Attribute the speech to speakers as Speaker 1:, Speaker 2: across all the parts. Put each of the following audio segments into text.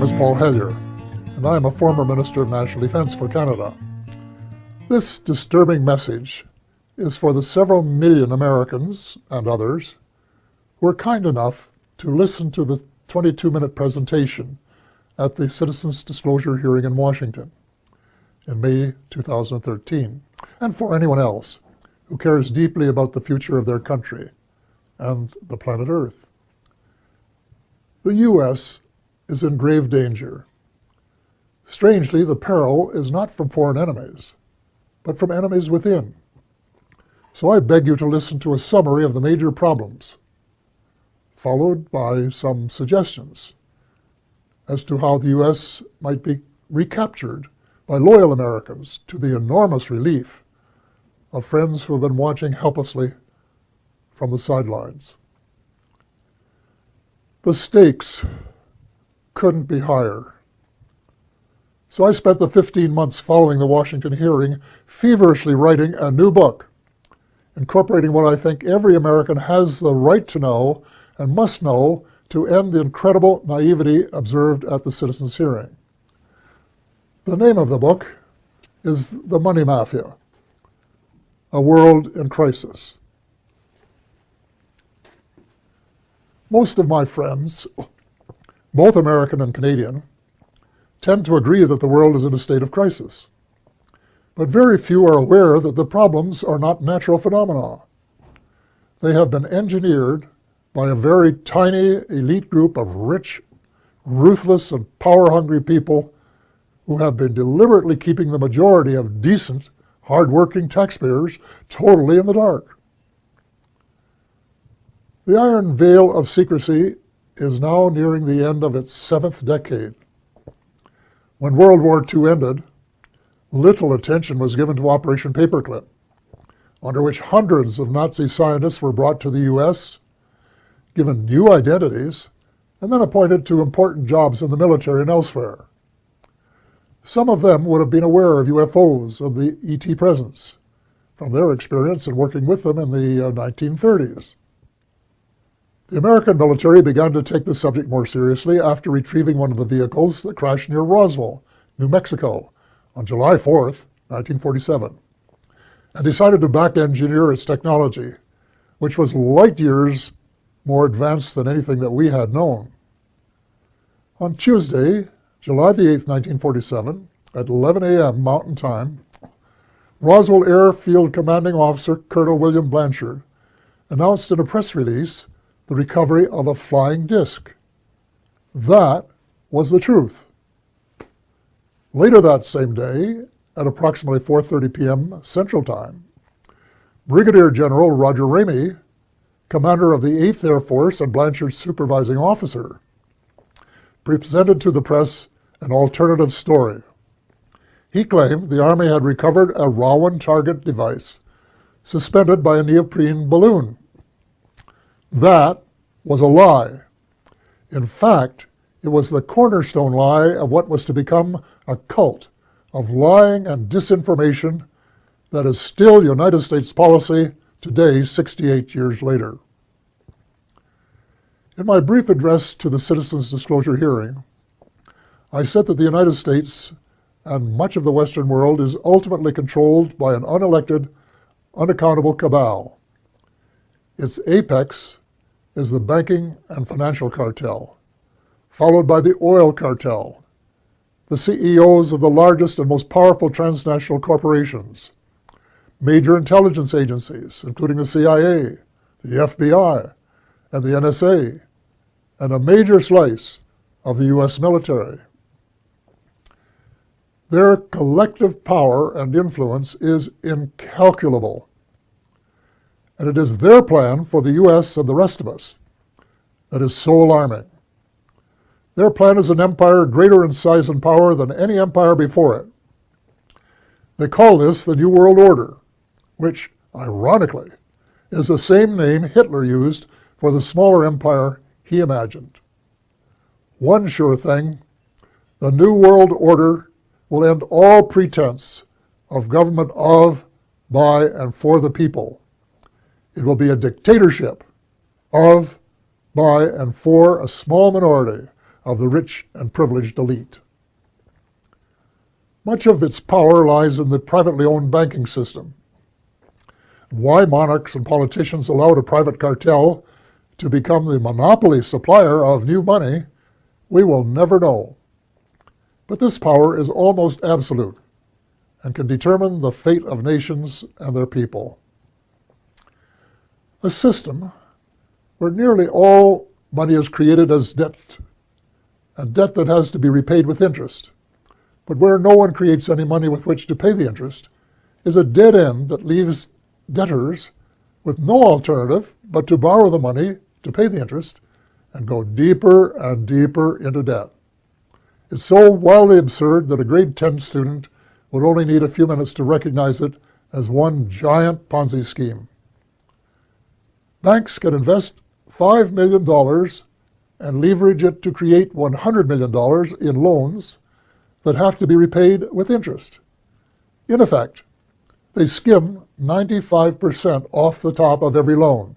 Speaker 1: name is Paul Hellyer, and I am a former Minister of National Defence for Canada. This disturbing message is for the several million Americans and others who were kind enough to listen to the 22-minute presentation at the Citizens Disclosure hearing in Washington in May 2013, and for anyone else who cares deeply about the future of their country and the planet Earth. The U.S. is in grave danger. Strangely, the peril is not from foreign enemies, but from enemies within. So I beg you to listen to a summary of the major problems, followed by some suggestions as to how the U.S. might be recaptured by loyal Americans, to the enormous relief of friends who have been watching helplessly from the sidelines. The stakes couldn't be higher. So I spent the 15 months following the Washington hearing feverishly writing a new book, incorporating what I think every American has the right to know and must know to end the incredible naivety observed at the Citizens' hearing. The name of the book is The Money Mafia, A World in Crisis. Most of my friends, both American and Canadian, tend to agree that the world is in a state of crisis. But very few are aware that the problems are not natural phenomena. They have been engineered by a very tiny elite group of rich, ruthless, and power-hungry people who have been deliberately keeping the majority of decent, hard-working taxpayers totally in the dark. The iron veil of secrecy is now nearing the end of its 7th decade. When World War II ended, little attention was given to Operation Paperclip, under which hundreds of Nazi scientists were brought to the U.S., given new identities, and then appointed to important jobs in the military and elsewhere. Some of them would have been aware of UFOs and the ET presence from their experience in working with them in the 1930s. The American military began to take the subject more seriously after retrieving one of the vehicles that crashed near Roswell, New Mexico, on July 4th, 1947, and decided to back-engineer its technology, which was light years more advanced than anything that we had known. On Tuesday, July the 8th, 1947, at 11 a.m. Mountain Time, Roswell Airfield Commanding Officer Colonel William Blanchard announced in a press release the recovery of a flying disc. That was the truth. Later that same day, at approximately 4:30 p.m. Central Time, Brigadier General Roger Ramey, commander of the 8th Air Force and Blanchard's supervising officer, presented to the press an alternative story. He claimed the Army had recovered a Rowan target device suspended by a neoprene balloon. That was a lie. In fact, it was the cornerstone lie of what was to become a cult of lying and disinformation that is still United States policy today, 68 years later. In my brief address to the Citizens Disclosure hearing, I said that the United States and much of the Western world is ultimately controlled by an unelected, unaccountable cabal. Its apex is the banking and financial cartel, followed by the oil cartel, the CEOs of the largest and most powerful transnational corporations, major intelligence agencies, including the CIA, the FBI, and the NSA, and a major slice of the U.S. military. Their collective power and influence is incalculable, and it is their plan for the U.S. and the rest of us that is so alarming. Their plan is an empire greater in size and power than any empire before it. They call this the New World Order, which, ironically, is the same name Hitler used for the smaller empire he imagined. One sure thing, the New World Order will end all pretense of government of, by, and for the people. It will be a dictatorship of, by, and for a small minority of the rich and privileged elite. Much of its power lies in the privately owned banking system. Why monarchs and politicians allowed a private cartel to become the monopoly supplier of new money, we will never know. But this power is almost absolute and can determine the fate of nations and their people. A system where nearly all money is created as debt, and debt that has to be repaid with interest, but where no one creates any money with which to pay the interest, is a dead end that leaves debtors with no alternative but to borrow the money to pay the interest and go deeper and deeper into debt. It's so wildly absurd that a grade 10 student would only need a few minutes to recognize it as one giant Ponzi scheme. Banks can invest $5 million and leverage it to create $100 million in loans that have to be repaid with interest. In effect, they skim 95% off the top of every loan.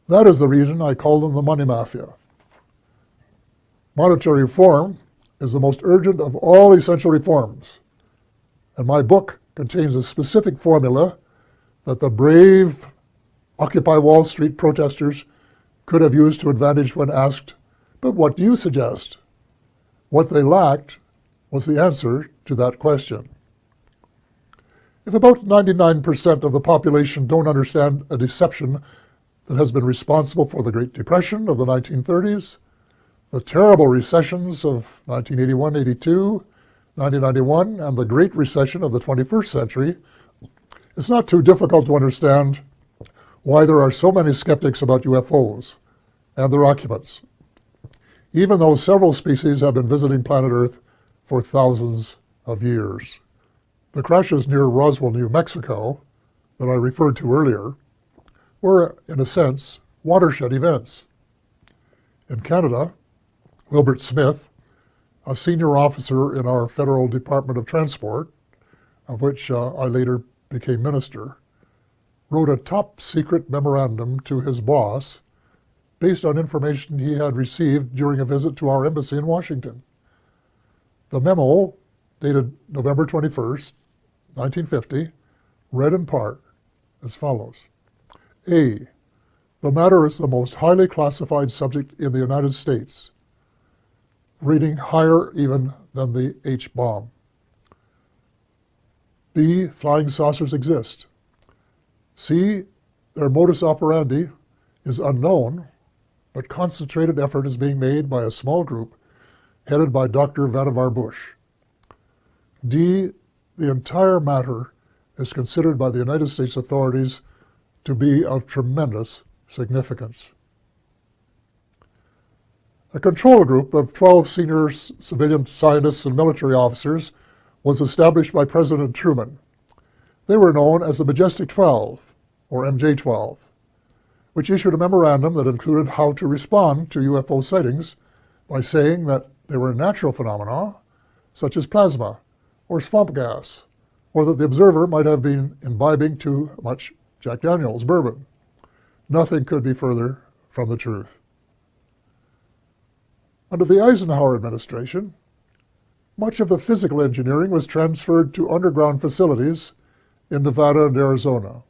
Speaker 1: That is the reason I call them the money mafia. Monetary reform is the most urgent of all essential reforms, and my book contains a specific formula that the brave Occupy Wall Street protesters could have used to advantage when asked, "But what do you suggest?" What they lacked was the answer to that question. If about 99% of the population don't understand a deception that has been responsible for the Great Depression of the 1930s, the terrible recessions of 1981-82, 1991, and the Great Recession of the 21st century, it's not too difficult to understand why there are so many skeptics about UFOs and their occupants, even though several species have been visiting planet Earth for thousands of years. The crashes near Roswell, New Mexico, that I referred to earlier, were, in a sense, watershed events. In Canada, Wilbert Smith, a senior officer in our Federal Department of Transport, of which I later became minister, wrote a top-secret memorandum to his boss based on information he had received during a visit to our embassy in Washington. The memo, dated November 21st, 1950, read in part as follows. A. The matter is the most highly classified subject in the United States, rating higher even than the H-bomb. B. Flying saucers exist. C. Their modus operandi is unknown, but concentrated effort is being made by a small group headed by Dr. Vannevar Bush. D. The entire matter is considered by the United States authorities to be of tremendous significance. A control group of 12 senior civilian scientists and military officers was established by President Truman. They were known as the Majestic 12, or MJ-12, which issued a memorandum that included how to respond to UFO sightings by saying that they were natural phenomena, such as plasma or swamp gas, or that the observer might have been imbibing too much Jack Daniels bourbon. Nothing could be further from the truth. Under the Eisenhower administration, much of the physical engineering was transferred to underground facilities in Nevada and Arizona.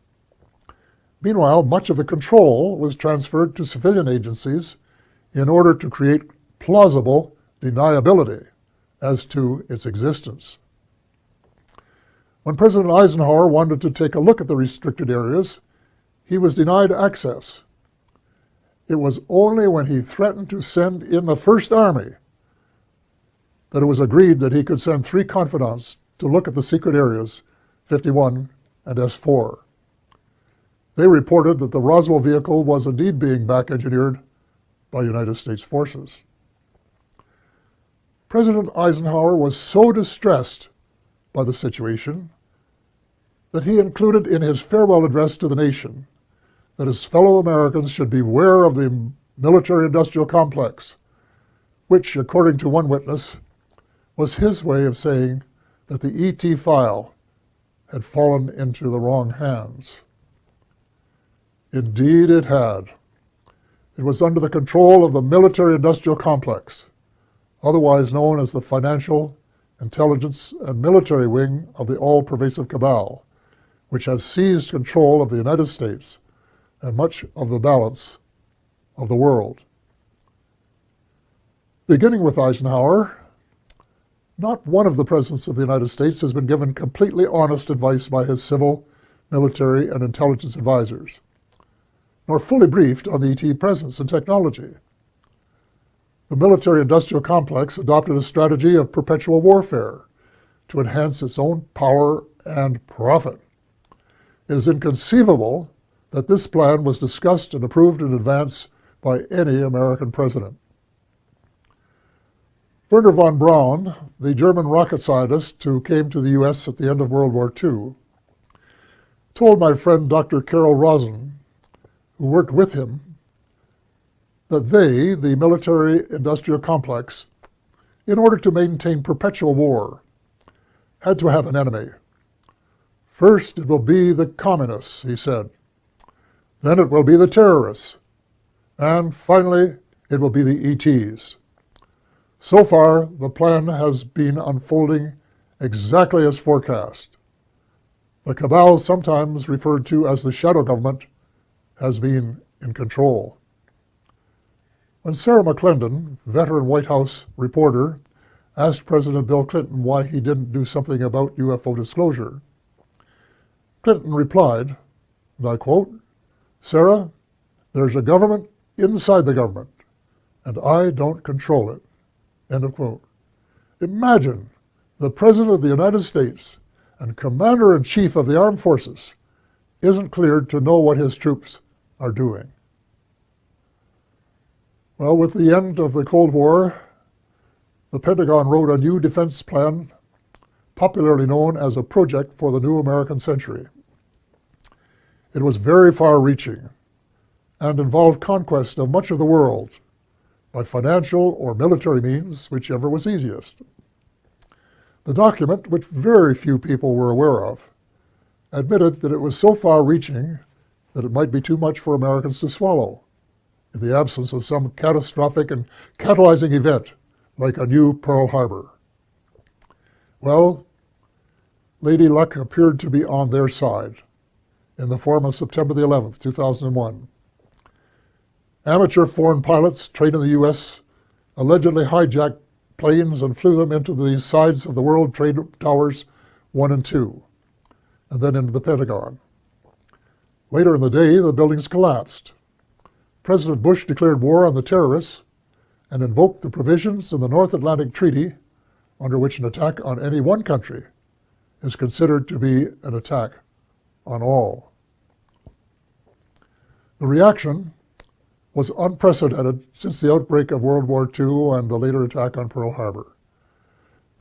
Speaker 1: Meanwhile, much of the control was transferred to civilian agencies in order to create plausible deniability as to its existence. When President Eisenhower wanted to take a look at the restricted areas, he was denied access. It was only when he threatened to send in the First Army that it was agreed that he could send 3 confidants to look at the secret areas, 51 and S4. They reported that the Roswell vehicle was indeed being back-engineered by United States forces. President Eisenhower was so distressed by the situation that he included in his farewell address to the nation that his fellow Americans should beware of the military-industrial complex, which, according to one witness, was his way of saying that the ET file had fallen into the wrong hands. Indeed it had. It was under the control of the military-industrial complex, otherwise known as the financial, intelligence, and military wing of the all-pervasive cabal, which has seized control of the United States and much of the balance of the world. Beginning with Eisenhower, not one of the presidents of the United States has been given completely honest advice by his civil, military, and intelligence advisors, nor fully briefed on the ET presence and technology. The military-industrial complex adopted a strategy of perpetual warfare to enhance its own power and profit. It is inconceivable that this plan was discussed and approved in advance by any American president. Wernher von Braun, the German rocket scientist who came to the U.S. at the end of World War II, told my friend Dr. Carol Rosen, who worked with him, that they, the military-industrial complex, in order to maintain perpetual war, had to have an enemy. First, it will be the communists, he said. Then it will be the terrorists. And finally, it will be the ETs. So far, the plan has been unfolding exactly as forecast. The cabal, sometimes referred to as the shadow government, has been in control. When Sarah McClendon, veteran White House reporter, asked President Bill Clinton why he didn't do something about UFO disclosure, Clinton replied, and I quote, "Sarah, there's a government inside the government, and I don't control it." End of quote. Imagine the President of the United States and Commander-in-Chief of the Armed Forces isn't cleared to know what his troops are doing. Well, with the end of the Cold War, the Pentagon wrote a new defense plan, popularly known as a project for the new American century. It was very far-reaching and involved conquest of much of the world by financial or military means, whichever was easiest. The document, which very few people were aware of, admitted that it was so far-reaching that it might be too much for Americans to swallow in the absence of some catastrophic and catalyzing event like a new Pearl Harbor. Well, Lady Luck appeared to be on their side in the form of September the 11th, 2001. Amateur foreign pilots trained in the U.S. allegedly hijacked planes and flew them into the sides of the World Trade Towers 1 and 2, and then into the Pentagon. Later in the day, the buildings collapsed. President Bush declared war on the terrorists and invoked the provisions in the North Atlantic Treaty under which an attack on any one country is considered to be an attack on all. The reaction was unprecedented since the outbreak of World War II and the later attack on Pearl Harbor.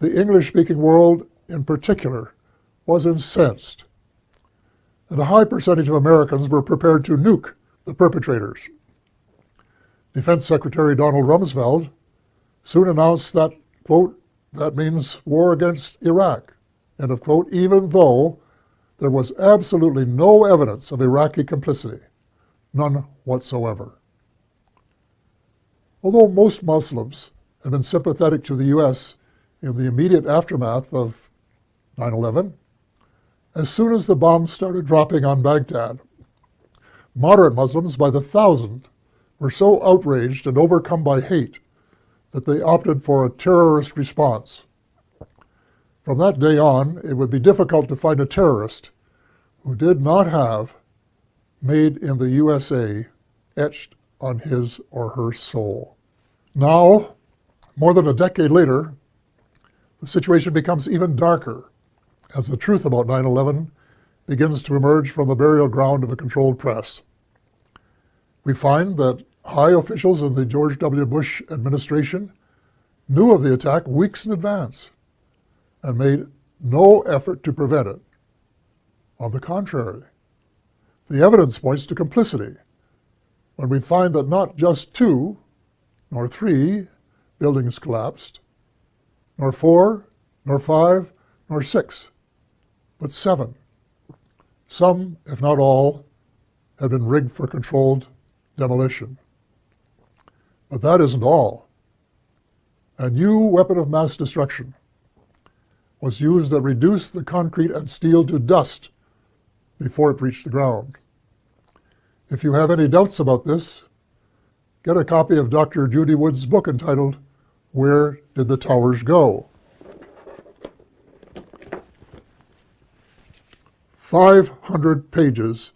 Speaker 1: The English-speaking world, in particular, was incensed, and a high percentage of Americans were prepared to nuke the perpetrators. Defense Secretary Donald Rumsfeld soon announced that, quote, that means war against Iraq, end of quote, even though there was absolutely no evidence of Iraqi complicity, none whatsoever. Although most Muslims had been sympathetic to the U.S. in the immediate aftermath of 9/11, as soon as the bombs started dropping on Baghdad, moderate Muslims by the thousand were so outraged and overcome by hate that they opted for a terrorist response. From that day on, it would be difficult to find a terrorist who did not have "Made in the USA" etched on his or her soul. Now, more than a decade later, the situation becomes even darker as the truth about 9/11 begins to emerge from the burial ground of a controlled press. We find that high officials in the George W. Bush administration knew of the attack weeks in advance and made no effort to prevent it. On the contrary, the evidence points to complicity when we find that not just 2, nor 3 buildings collapsed, nor 4, nor 5, nor 6, but 7. Some, if not all, had been rigged for controlled demolition. But that isn't all. A new weapon of mass destruction was used that reduced the concrete and steel to dust before it reached the ground. If you have any doubts about this, get a copy of Dr. Judy Wood's book entitled, Where Did the Towers Go? 500 pages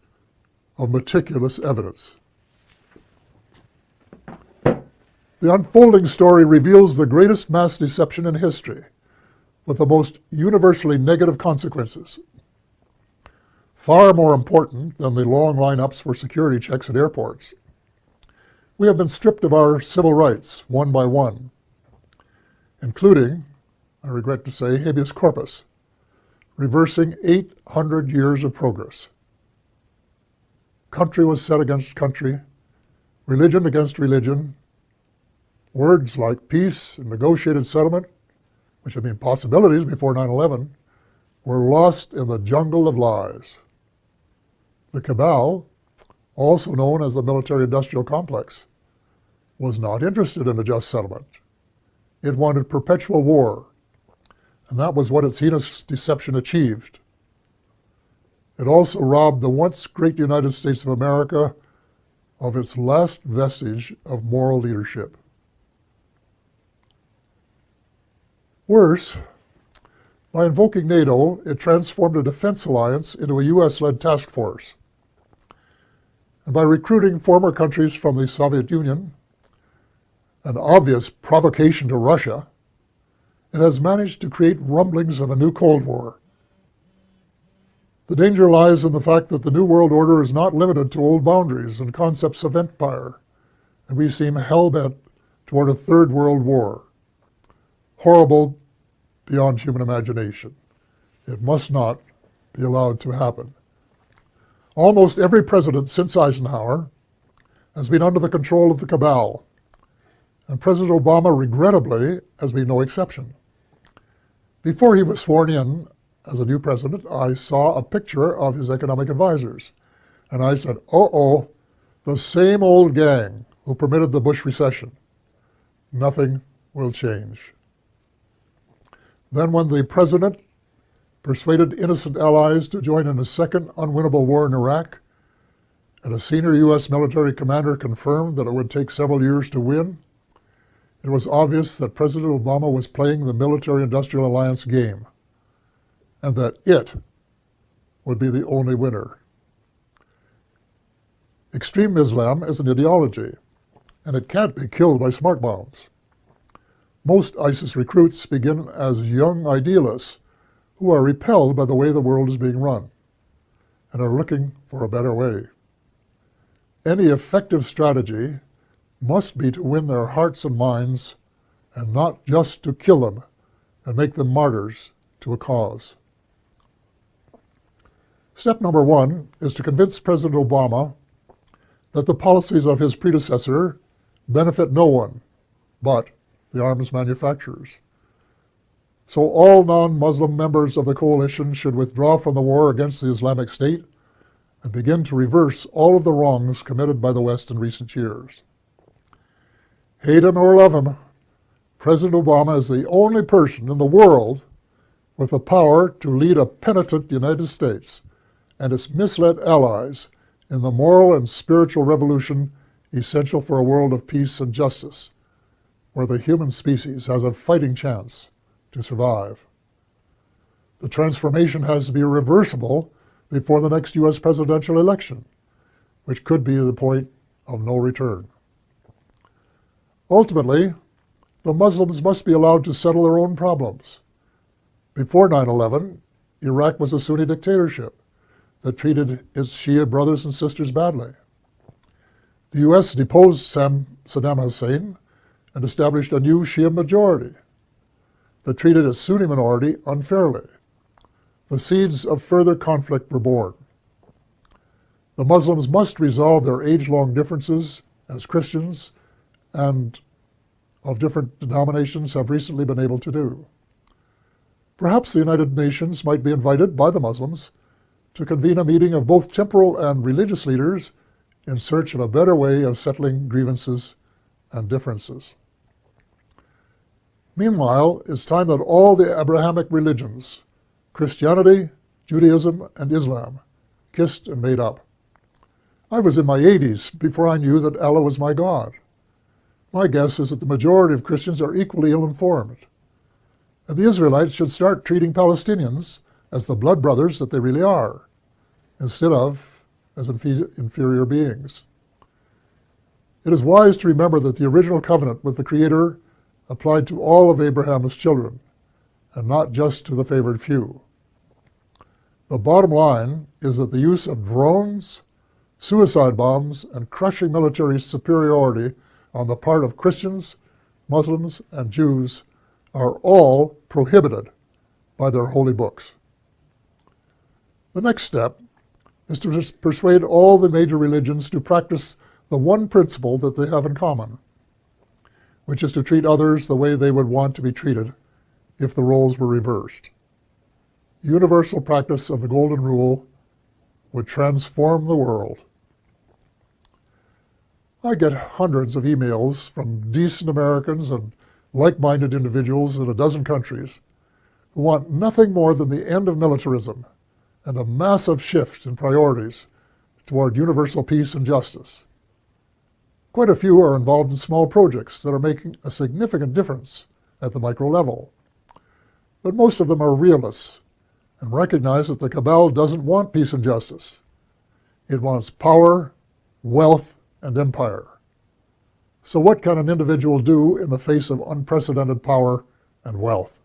Speaker 1: of meticulous evidence. The unfolding story reveals the greatest mass deception in history, with the most universally negative consequences. Far more important than the long lineups for security checks at airports. We have been stripped of our civil rights, one by one, including, I regret to say, habeas corpus, reversing 800 years of progress. Country was set against country, religion against religion. Words like peace and negotiated settlement, which had been possibilities before 9/11, were lost in the jungle of lies. The cabal, also known as the military-industrial complex, was not interested in a just settlement. It wanted perpetual war, and that was what its heinous deception achieved. It also robbed the once great United States of America of its last vestige of moral leadership. Worse, by invoking NATO, it transformed a defense alliance into a US-led task force. And by recruiting former countries from the Soviet Union, an obvious provocation to Russia, it has managed to create rumblings of a new Cold War. The danger lies in the fact that the New World Order is not limited to old boundaries and concepts of empire, and we seem hell-bent toward a third world war. Horrible beyond human imagination. It must not be allowed to happen. Almost every president since Eisenhower has been under the control of the cabal, and President Obama, regrettably, has been no exception. Before he was sworn in as a new president, I saw a picture of his economic advisors, and I said, uh-oh, the same old gang who permitted the Bush recession. Nothing will change. Then when the president persuaded innocent allies to join in a second unwinnable war in Iraq, and a senior U.S. military commander confirmed that it would take several years to win, it was obvious that President Obama was playing the military-industrial alliance game, and that it would be the only winner. Extreme Islam is an ideology, and it can't be killed by smart bombs. Most ISIS recruits begin as young idealists who are repelled by the way the world is being run and are looking for a better way. Any effective strategy must be to win their hearts and minds, and not just to kill them and make them martyrs to a cause. Step number one is to convince President Obama that the policies of his predecessor benefit no one but the arms manufacturers. So all non-Muslim members of the coalition should withdraw from the war against the Islamic State and begin to reverse all of the wrongs committed by the West in recent years. Hate him or love him, President Obama is the only person in the world with the power to lead a penitent United States and its misled allies in the moral and spiritual revolution essential for a world of peace and justice, where the human species has a fighting chance to survive. The transformation has to be reversible before the next U.S. presidential election, which could be the point of no return. Ultimately, the Muslims must be allowed to settle their own problems. Before 9/11, Iraq was a Sunni dictatorship that treated its Shia brothers and sisters badly. The U.S. deposed Saddam Hussein and established a new Shia majority that treated its Sunni minority unfairly. The seeds of further conflict were born. The Muslims must resolve their age-long differences as Christians and of different denominations have recently been able to do. Perhaps the United Nations might be invited by the Muslims to convene a meeting of both temporal and religious leaders in search of a better way of settling grievances and differences. Meanwhile, it's time that all the Abrahamic religions, Christianity, Judaism, and Islam, kissed and made up. I was in my 80s before I knew that Allah was my God. My guess is that the majority of Christians are equally ill-informed, and the Israelites should start treating Palestinians as the blood brothers that they really are, instead of as inferior beings. It is wise to remember that the original covenant with the Creator applied to all of Abraham's children, and not just to the favored few. The bottom line is that the use of drones, suicide bombs, and crushing military superiority on the part of Christians, Muslims, and Jews are all prohibited by their holy books. The next step is to persuade all the major religions to practice the one principle that they have in common, which is to treat others the way they would want to be treated if the roles were reversed. Universal practice of the Golden Rule would transform the world. I get hundreds of emails from decent Americans and like-minded individuals in a dozen countries who want nothing more than the end of militarism and a massive shift in priorities toward universal peace and justice. Quite a few are involved in small projects that are making a significant difference at the micro level. But most of them are realists and recognize that the cabal doesn't want peace and justice. It wants power, wealth, and empire. So what can an individual do in the face of unprecedented power and wealth?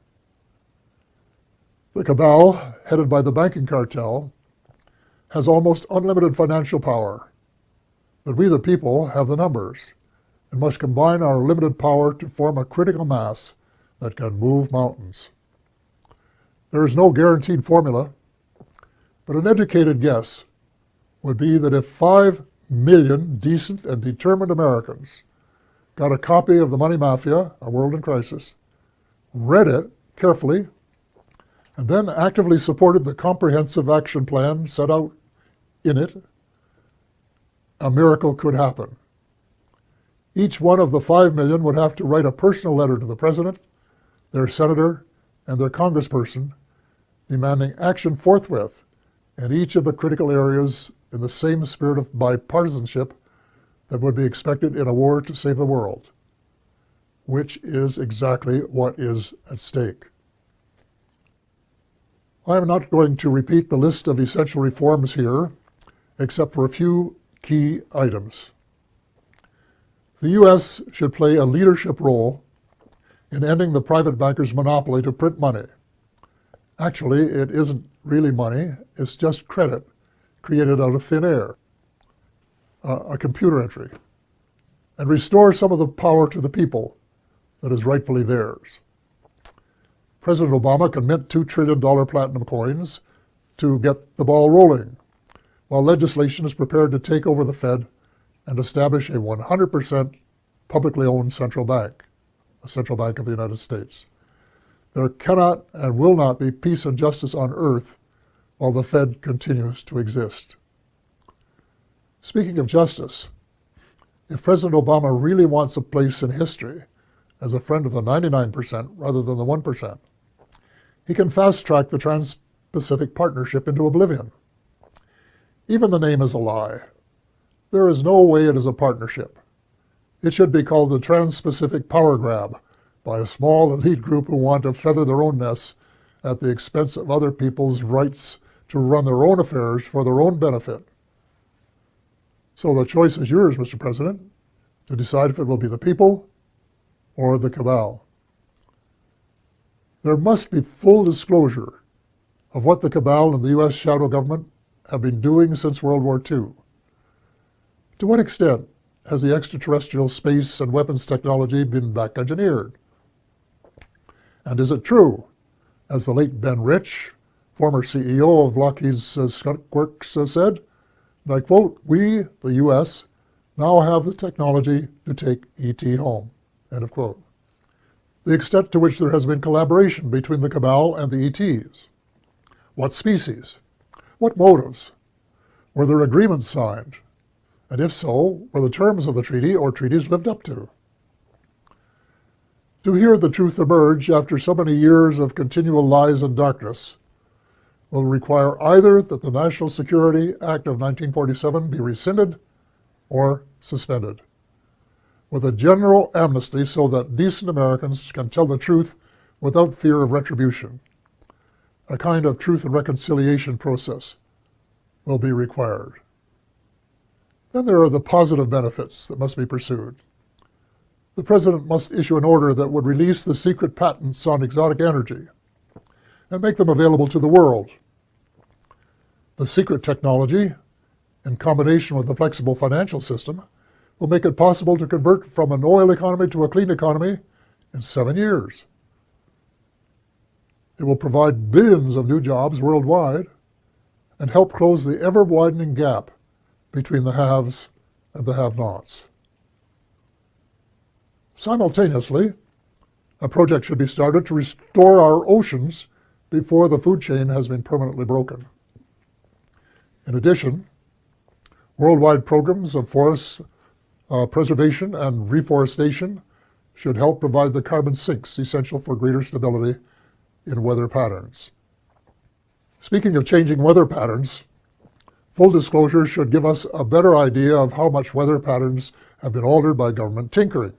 Speaker 1: The cabal, headed by the banking cartel, has almost unlimited financial power. But we the people have the numbers and must combine our limited power to form a critical mass that can move mountains. There is no guaranteed formula, but an educated guess would be that if 5 million decent and determined Americans got a copy of The Money Mafia, A World in Crisis, read it carefully, and then actively supported the comprehensive action plan set out in it, a miracle could happen. Each one of the 5 million would have to write a personal letter to the president, their senator, and their congressperson, demanding action forthwith in each of the critical areas in the same spirit of bipartisanship that would be expected in a war to save the world, which is exactly what is at stake. I am not going to repeat the list of essential reforms here, except for a few key items. The U.S. should play a leadership role in ending the private bankers' monopoly to print money. Actually, it isn't really money, it's just credit created out of thin air, a computer entry, and restore some of the power to the people that is rightfully theirs. President Obama can mint $2 trillion platinum coins to get the ball rolling, while legislation is prepared to take over the Fed and establish a 100% publicly owned central bank, a central bank of the United States. There cannot and will not be peace and justice on earth while the Fed continues to exist. Speaking of justice, if President Obama really wants a place in history as a friend of the 99% rather than the 1%, he can fast-track the Trans-Pacific Partnership into oblivion. Even the name is a lie. There is no way it is a partnership. It should be called the Trans-Pacific Power Grab by a small elite group who want to feather their own nests at the expense of other people's rights to run their own affairs for their own benefit. So the choice is yours, Mr. President, to decide if it will be the people or the cabal. There must be full disclosure of what the cabal and the U.S. shadow government have been doing since World War II. To what extent has the extraterrestrial space and weapons technology been back-engineered? And is it true, as the late Ben Rich, former CEO of Lockheed's Skunk Works, said, and I quote, "We, the U.S., now have the technology to take ET home," end of quote. The extent to which there has been collaboration between the cabal and the ETs. What species? What motives? Were there agreements signed? And if so, were the terms of the treaty or treaties lived up to? To hear the truth emerge after so many years of continual lies and darkness will require either that the National Security Act of 1947 be rescinded or suspended, with a general amnesty so that decent Americans can tell the truth without fear of retribution. A kind of truth and reconciliation process will be required. Then there are the positive benefits that must be pursued. The President must issue an order that would release the secret patents on exotic energy and make them available to the world. The secret technology, in combination with a flexible financial system, will make it possible to convert from an oil economy to a clean economy in 7 years. It will provide billions of new jobs worldwide and help close the ever-widening gap between the haves and the have-nots. Simultaneously, a project should be started to restore our oceans before the food chain has been permanently broken. In addition, worldwide programs of forest preservation and reforestation should help provide the carbon sinks essential for greater stability in weather patterns. Speaking of changing weather patterns, full disclosure should give us a better idea of how much weather patterns have been altered by government tinkering.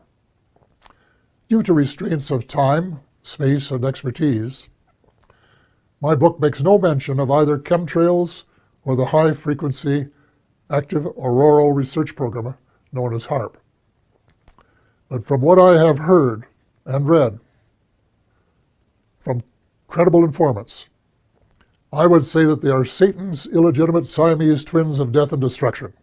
Speaker 1: Due to restraints of time, space, and expertise, my book makes no mention of either chemtrails or the high-frequency active auroral research program known as HAARP. But from what I have heard and read from credible informants, I would say that they are Satan's illegitimate Siamese twins of death and destruction.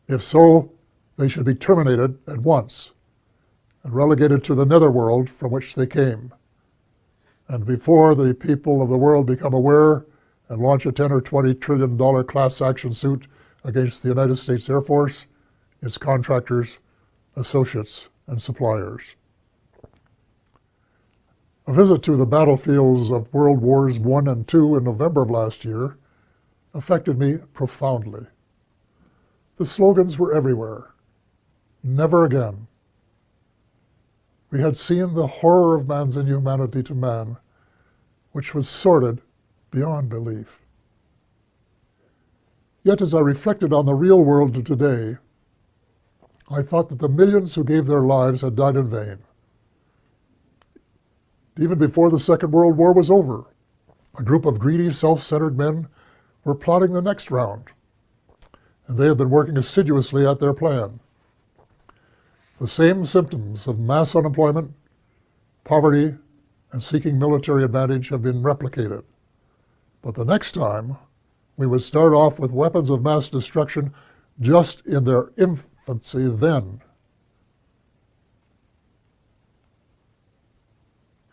Speaker 1: If so, they should be terminated at once and relegated to the netherworld from which they came. And before the people of the world become aware and launch a $10 or $20 trillion class action suit against the United States Air Force, its contractors, associates, and suppliers. A visit to the battlefields of World Wars I and II in November of last year affected me profoundly. The slogans were everywhere. Never again. We had seen the horror of man's inhumanity to man, which was sordid beyond belief. Yet as I reflected on the real world of today, I thought that the millions who gave their lives had died in vain. Even before the Second World War was over, a group of greedy, self-centered men were plotting the next round, and they have been working assiduously at their plan. The same symptoms of mass unemployment, poverty, and seeking military advantage have been replicated. But the next time, we would start off with weapons of mass destruction just in their infancy then.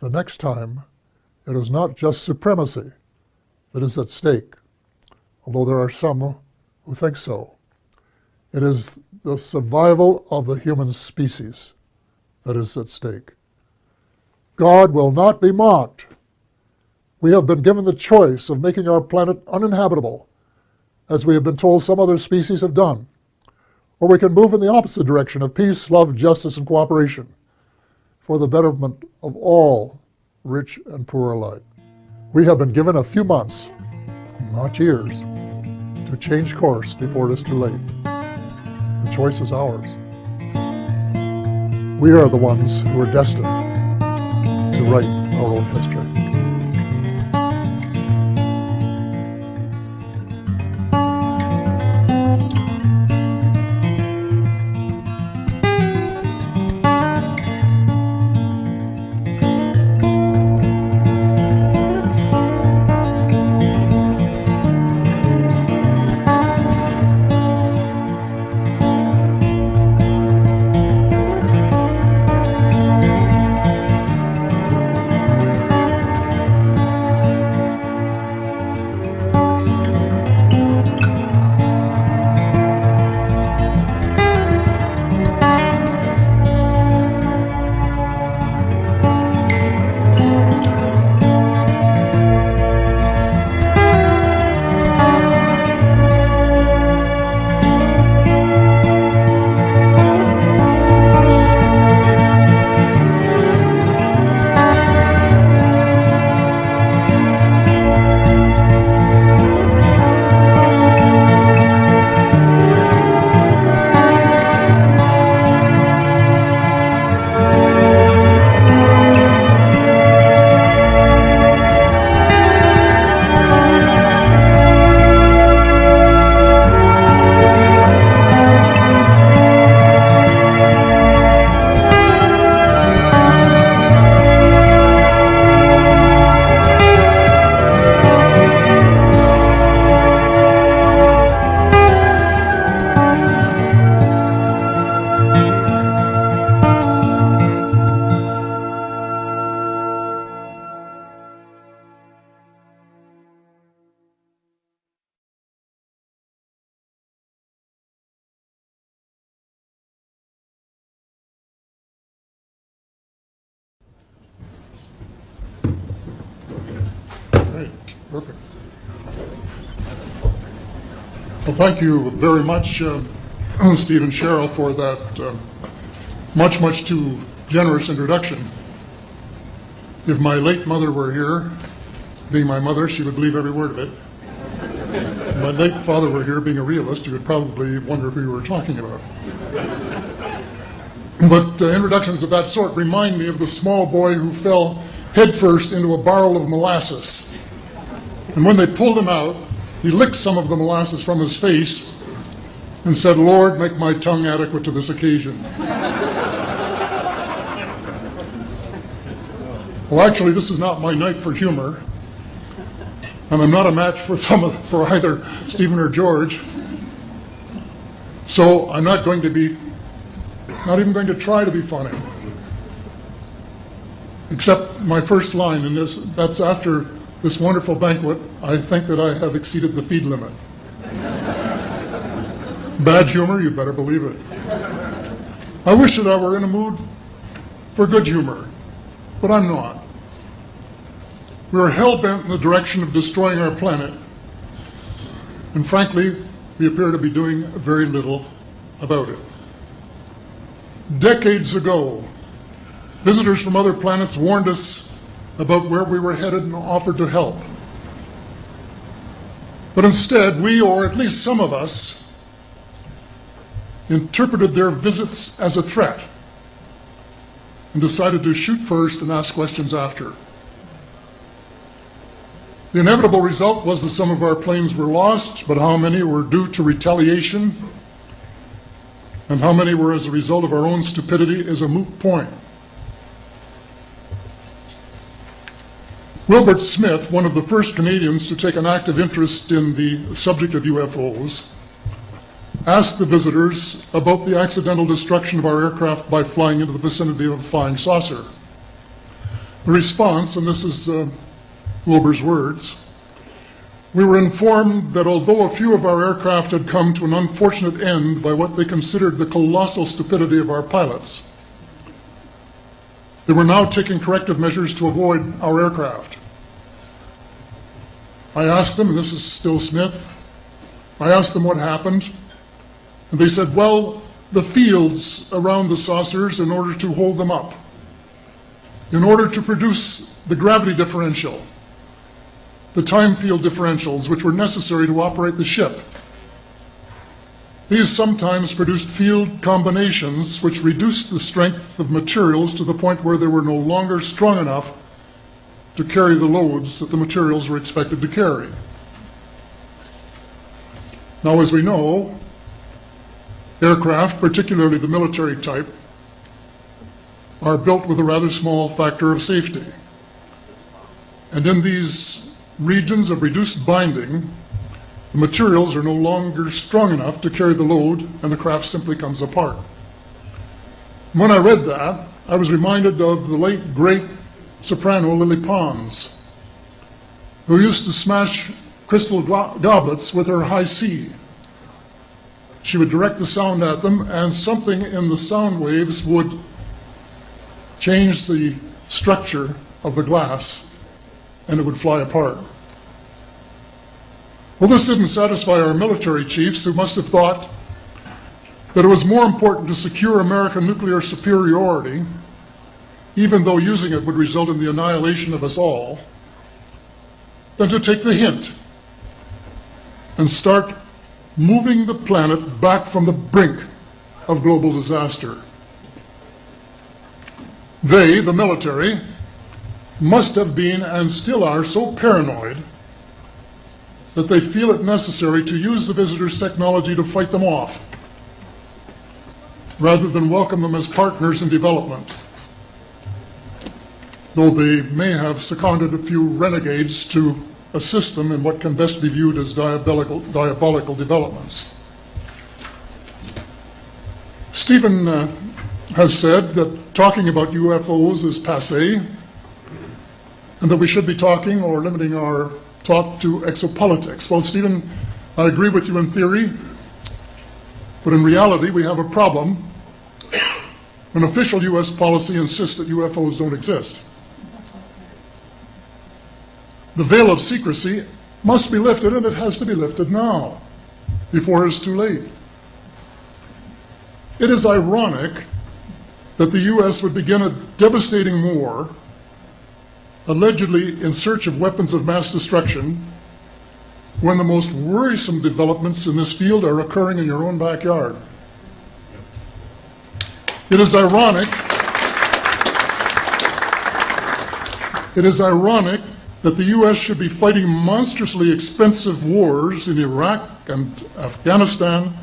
Speaker 1: The next time, it is not just supremacy that is at stake, although there are some who think so. It is the survival of the human species that is at stake. God will not be mocked. We have been given the choice of making our planet uninhabitable, as we have been told some other species have done, or we can move in the opposite direction of peace, love, justice, and cooperation for the betterment of all, rich and poor alike. We have been given a few months, not years, to change course before it is too late. The choice is ours. We are the ones who are destined to write our own history. right, perfect. Well, thank you very much, Steve and Cheryl, for that much too generous introduction. If my late mother were here, being my mother, she would believe every word of it. If my late father were here, being a realist, he would probably wonder who you were talking about. But introductions of that sort remind me of the small boy who fell headfirst into a barrel of molasses. And when they pulled him out, he licked some of the molasses from his face and said, "Lord, make my tongue adequate to this occasion." Well, actually, this is not my night for humor, and I'm not a match for either Stephen or George. So I'm not even going to try to be funny. Except my first line in this, that's after this wonderful banquet, I think that I have exceeded the feed limit. Bad humor, you better believe it. I wish that I were in a mood for good humor, but I'm not. We are hell-bent in the direction of destroying our planet, and frankly, we appear to be doing very little about it. Decades ago, visitors from other planets warned us about where we were headed and offered to help. But instead, we, or at least some of us, interpreted their visits as a threat and decided to shoot first and ask questions after. The inevitable result was that some of our planes were lost, but how many were due to retaliation and how many were as a result of our own stupidity is a moot point. Wilbert Smith, one of the first Canadians to take an active interest in the subject of UFOs, asked the visitors about the accidental destruction of our aircraft by flying into the vicinity of a flying saucer. The response, and this is Wilbur's words, "We were informed that although a few of our aircraft had come to an unfortunate end by what they considered the colossal stupidity of our pilots, they were now taking corrective measures to avoid our aircraft." I asked them, and this is still Smith, I asked them what happened, and they said, "Well, the fields around the saucers, in order to hold them up, in order to produce the gravity differential, the time field differentials which were necessary to operate the ship. These sometimes produced field combinations which reduced the strength of materials to the point where they were no longer strong enough to carry the loads that the materials were expected to carry." Now, as we know, aircraft, particularly the military type, are built with a rather small factor of safety. And in these regions of reduced binding, the materials are no longer strong enough to carry the load, and the craft simply comes apart. When I read that, I was reminded of the late, great soprano Lily Pons, who used to smash crystal goblets with her high C. She would direct the sound at them, and something in the sound waves would change the structure of the glass, and it would fly apart. Well, this didn't satisfy our military chiefs, who must have thought that it was more important to secure American nuclear superiority, even though using it would result in the annihilation of us all, than to take the hint and start moving the planet back from the brink of global disaster. They, the military, must have been and still are so paranoid that they feel it necessary to use the visitors' technology to fight them off, rather than welcome them as partners in development, though they may have seconded a few renegades to assist them in what can best be viewed as diabolical developments. Stephen has said that talking about UFOs is passé, and that we should be talking or limiting our talk to exopolitics. Well, Stephen, I agree with you in theory, but in reality we have a problem when official U.S. policy insists that UFOs don't exist. The veil of secrecy must be lifted, and it has to be lifted now, before it's too late. It is ironic that the U.S. would begin a devastating war, allegedly in search of weapons of mass destruction, when the most worrisome developments in this field are occurring in your own backyard. It is ironic that the U.S. should be fighting monstrously expensive wars in Iraq and Afghanistan,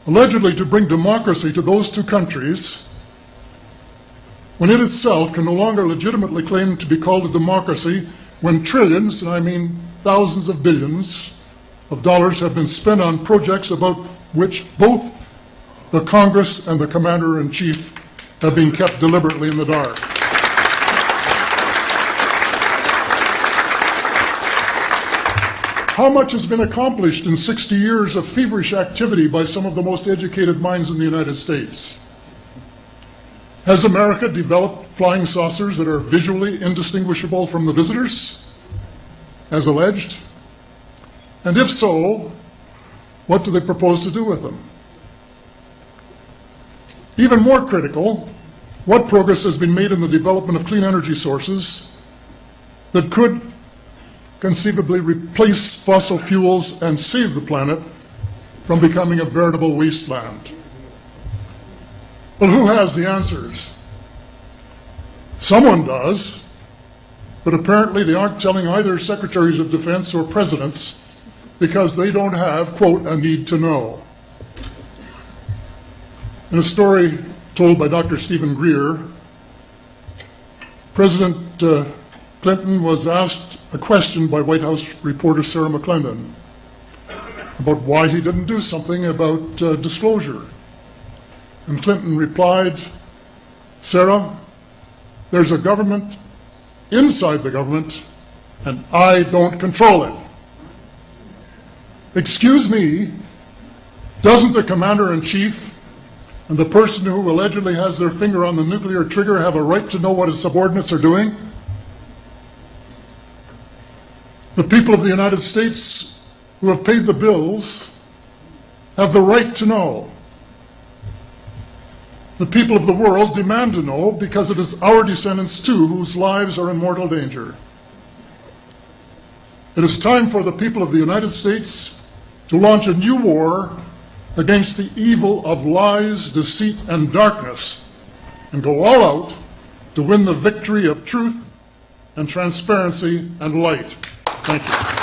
Speaker 1: allegedly to bring democracy to those two countries, when it itself can no longer legitimately claim to be called a democracy, when trillions, and I mean thousands of billions of dollars, have been spent on projects about which both the Congress and the Commander-in-Chief have been kept deliberately in the dark. How much has been accomplished in 60 years of feverish activity by some of the most educated minds in the United States? Has America developed flying saucers that are visually indistinguishable from the visitors, as alleged? And if so, what do they propose to do with them? Even more critical, what progress has been made in the development of clean energy sources that could conceivably replace fossil fuels and save the planet from becoming a veritable wasteland? Well, who has the answers? Someone does, but apparently they aren't telling either secretaries of defense or presidents because they don't have, quote, a need to know. In a story told by Dr. Stephen Greer, President Clinton was asked a question by White House reporter Sarah McClendon about why he didn't do something about disclosure. And Clinton replied, "Sarah, there's a government inside the government, and I don't control it." Excuse me, doesn't the Commander-in-Chief and the person who allegedly has their finger on the nuclear trigger have a right to know what his subordinates are doing? The people of the United States who have paid the bills have the right to know. The people of the world demand to know because it is our descendants too whose lives are in mortal danger. It is time for the people of the United States to launch a new war against the evil of lies, deceit, and darkness, and go all out to win the victory of truth and transparency and light. Thank you.